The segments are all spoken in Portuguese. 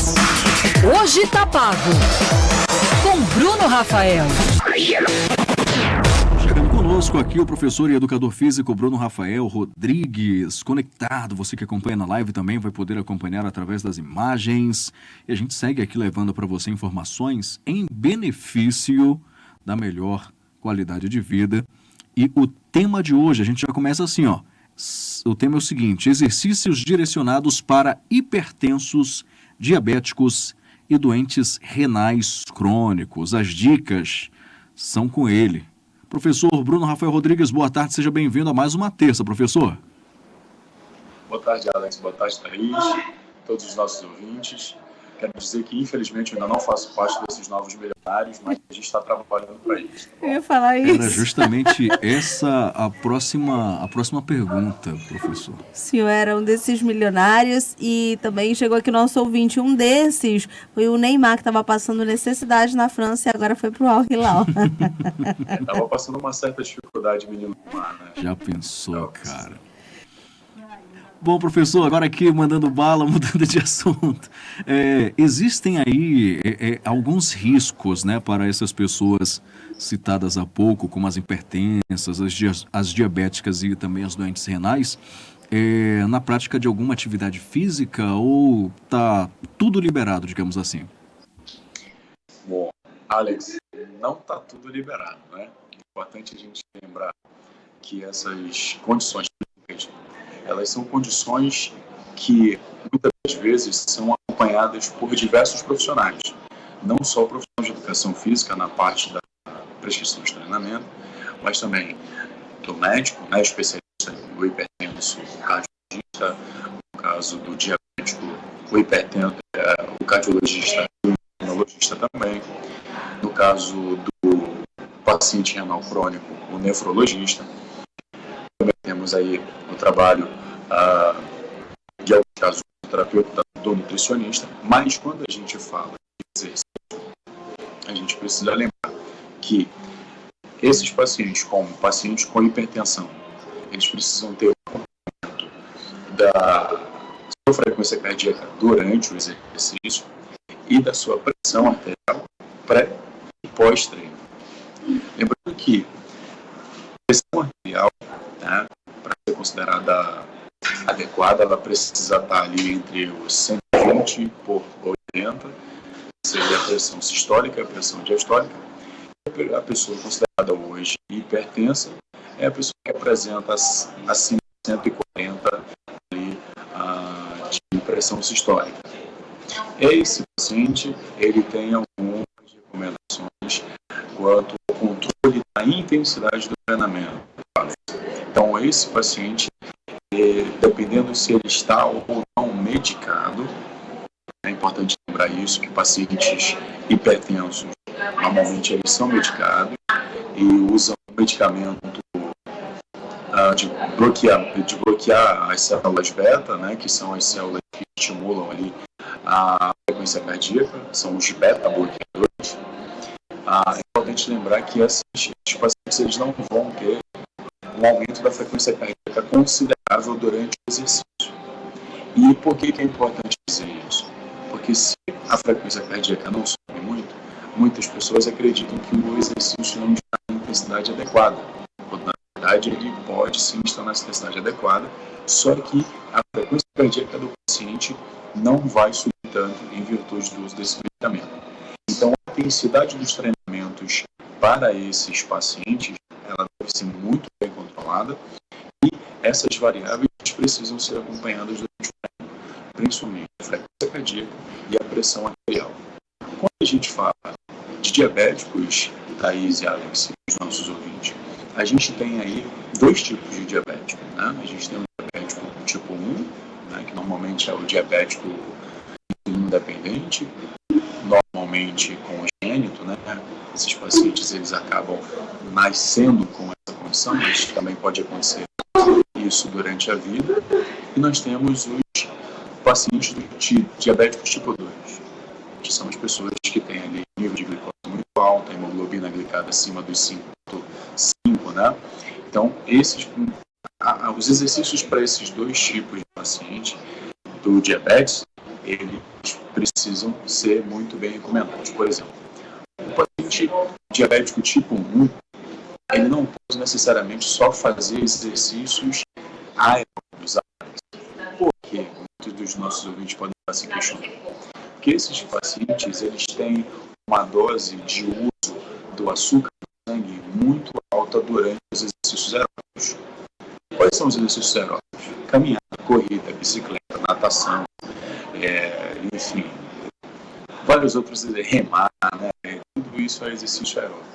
Hoje tá pago. Com Bruno Rafael. Chegando conosco aqui o professor e educador físico Bruno Rafael Rodrigues, conectado. Você que acompanha na live também vai poder acompanhar através das imagens. E a gente segue aqui levando para você informações em benefício da melhor qualidade de vida. E o tema de hoje, a gente já começa assim, ó. O tema é o seguinte: exercícios direcionados para hipertensos, diabéticos e doentes renais crônicos. As dicas são com ele. Professor Bruno Rafael Rodrigues, boa tarde, seja bem-vindo a mais uma terça, professor. Boa tarde, Alex, boa tarde, Thaís, todos os nossos ouvintes. Quero dizer que, infelizmente, eu ainda não faço parte desses novos milionários, mas a gente está trabalhando para isso. Eu ia falar isso. Era justamente essa a próxima pergunta, professor. O senhor era um desses milionários e também chegou aqui o nosso ouvinte. Um desses foi o Neymar, que estava passando necessidade na França e agora foi para o Al Hilal. Estava passando uma certa dificuldade, menino Neymar, né? Já pensou, cara? Bom, professor, agora aqui mandando bala, mudando de assunto. Existem aí alguns riscos, né, para essas pessoas citadas há pouco, como as hipertensas, as diabéticas e também as doentes renais, na prática de alguma atividade física, ou tá tudo liberado, digamos assim? Bom, Alex, não está tudo liberado, né? É importante a gente lembrar que essas condições físicas, elas são condições que muitas vezes são acompanhadas por diversos profissionais, não só profissionais de educação física na parte da prescrição de treinamento, mas também do médico, né, especialista, o hipertenso, o cardiologista, no caso do diabético, o hipertenso, o cardiologista, o imunologista também, no caso do paciente renal crônico, o nefrologista. Também temos aí o trabalho de alguns casos do terapeuta, do nutricionista, mas quando a gente fala de exercício, a gente precisa lembrar que esses pacientes, como pacientes com hipertensão, eles precisam ter o acompanhamento da sua frequência cardíaca durante o exercício e da sua pressão arterial pré e pós-treino. Lembrando que a pressão arterial, né, para ser considerada adequada, ela precisa estar ali entre os 120 por 80, seria a pressão sistólica e a pressão diastólica. A pessoa considerada hoje hipertensa é a pessoa que apresenta acima de 140 ali, de pressão sistólica. Esse paciente, ele tem algumas recomendações quanto ao controle da intensidade do treinamento. Então, esse paciente, dependendo se ele está ou não medicado, é importante lembrar isso, que pacientes hipertensos, normalmente eles são medicados e usam medicamento de bloquear as células beta, né, que são as células que estimulam ali a frequência cardíaca, são os beta-bloqueadores. É importante lembrar que esses pacientes eles não vão ter um aumento da frequência cardíaca considerável durante o exercício. E por que é importante dizer isso? Porque se a frequência cardíaca não sobe muito, muitas pessoas acreditam que o exercício não está na intensidade adequada. Quando, na verdade, ele pode sim estar na intensidade adequada, só que a frequência cardíaca do paciente não vai subir tanto em virtude do uso desse medicamento. Então, a intensidade dos treinamentos para esses pacientes, ela deve ser muito bem controlada e essas variáveis precisam ser acompanhadas durante o treino, principalmente a frequência cardíaca e a pressão arterial. Quando a gente fala de diabéticos, Thaís e Alex, os nossos ouvintes, a gente tem aí dois tipos de diabético, né? A gente tem o diabético tipo 1, né, que normalmente é o diabético insulino dependente, normalmente congênito, né? Esses pacientes eles acabam nascendo com essa condição, mas também pode acontecer isso durante a vida. E nós temos os pacientes diabéticos tipo 2, que são as pessoas que têm ali nível de glicose muito alto, a hemoglobina glicada acima dos 5,5, né? Então, os exercícios para esses dois tipos de paciente do diabetes, eles precisam ser muito bem recomendados. Por exemplo, o paciente diabético tipo 1, ele não pode necessariamente só fazer exercícios aeróbicos. Por quê? Muitos dos nossos ouvintes podem estar se questionando. Porque esses pacientes, eles têm uma dose de uso do açúcar no sangue muito alta durante os exercícios aeróbicos. Quais são os exercícios aeróbicos? Caminhada, corrida, bicicleta, natação, enfim, vários outros, remar, né? Tudo isso é exercício aeróbico.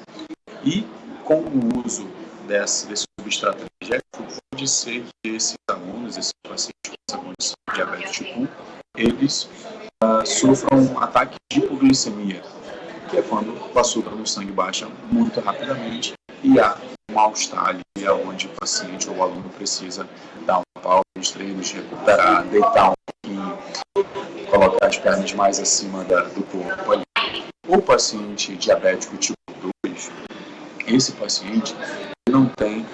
E com o uso desse substrato energético, pode ser que esses alunos, esses pacientes com essa condição de diabetes tipo 1, eles sofram um ataque de hipoglicemia, que é quando o açúcar no sangue baixa muito rapidamente e há um mal-estar ali, onde o paciente ou o aluno precisa dar uma pausa nos treinos, recuperar, deitar um pouquinho, colocar as pernas mais acima do corpo ali. O paciente diabético tipo 2, esse paciente não tem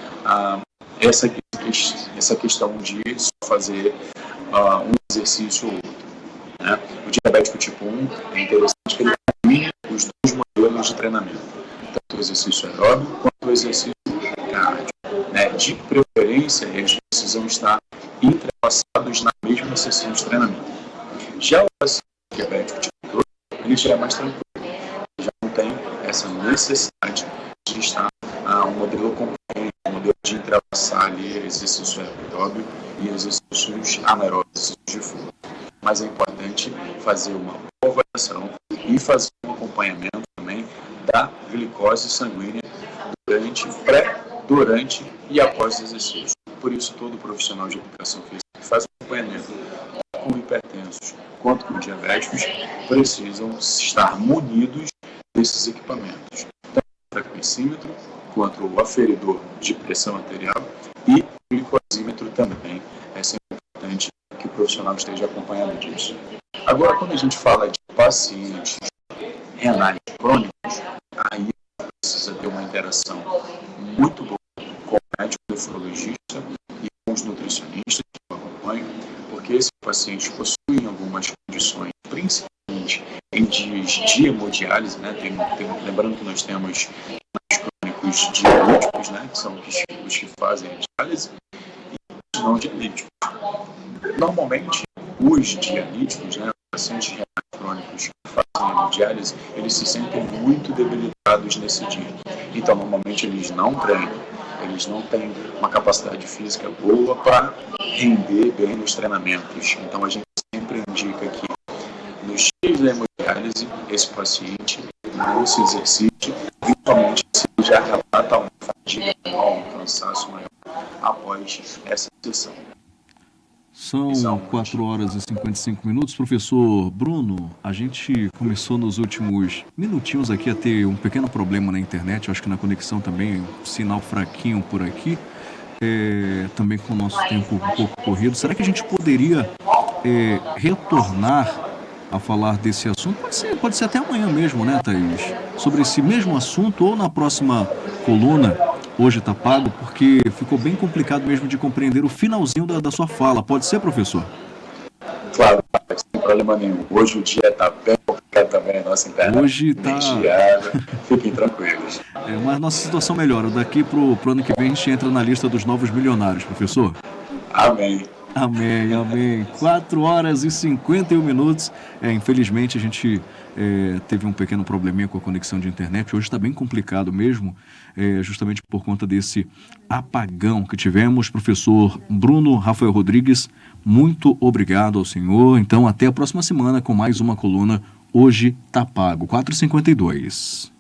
essa questão de só fazer um exercício ou outro, né? O diabético tipo 1 é interessante que ele combine os dois modelos de treinamento, tanto o exercício aeróbico quanto o exercício cardio, né? De preferência, eles precisam estar entrelaçados na mesma sessão de treinamento. Já o paciente diabético tipo 2, ele já é mais tranquilo, já não tem essa necessidade de estar um modelo componente, um modelo de entrelaçar ali exercício aeróbico e exercícios anaeróbicos, exercícios de fuga. Mas é importante fazer uma boa avaliação e fazer um acompanhamento também da glicose sanguínea durante e após o exercício. Por isso, todo profissional de educação física que faz um acompanhamento com hipertensos quanto com diabéticos precisam estar munidos desses equipamentos, tanto o frequencímetro quanto o aferidor de pressão arterial e o glicosímetro também. É sempre importante que o profissional esteja acompanhado disso. Agora, quando a gente fala de pacientes renais crônicos, aí precisa ter uma interação muito boa com o médico nefrologista e com os nutricionistas que o acompanham, porque esses pacientes possuem algumas condições, principalmente em dias de hemodiálise, né? Lembrando que nós temos crônicos dialíticos, né? Que são os que fazem a diálise, e os não dialíticos. Normalmente, os dialíticos, né, os pacientes renais crônicos que fazem a hemodiálise, eles se sentem muito debilitados nesse dia. Então, normalmente, eles não treinam, eles não têm uma capacidade física boa para render bem nos treinamentos. Então, a gente sempre indica que nos dias da hemodiálise, esse paciente não se exercite, principalmente se já relata uma fadiga maior, um cansaço maior após essa sessão. São 4 horas e 55 minutos. Professor Bruno, a gente começou nos últimos minutinhos aqui a ter um pequeno problema na internet, eu acho que na conexão também, sinal fraquinho por aqui, também com o nosso tempo um pouco corrido. Será que a gente poderia retornar a falar desse assunto? Pode ser até amanhã mesmo, né, Thaís? Sobre esse mesmo assunto ou na próxima coluna, Hoje Tá Pago, porque ficou bem complicado mesmo de compreender o finalzinho da sua fala. Pode ser, professor? Claro, sem problema nenhum. Hoje o dia tá bem complicado também, a nossa internet. Hoje tá... Fiquem tranquilos. Mas nossa situação melhora. Daqui pro ano que vem a gente entra na lista dos novos milionários, professor. Amém. Amém, amém. 4 horas e 51 minutos. Infelizmente a gente teve um pequeno probleminha com a conexão de internet. Hoje está bem complicado mesmo, justamente por conta desse apagão que tivemos. Professor Bruno Rafael Rodrigues, muito obrigado ao senhor. Então até a próxima semana com mais uma coluna Hoje Tá Pago. 4h52.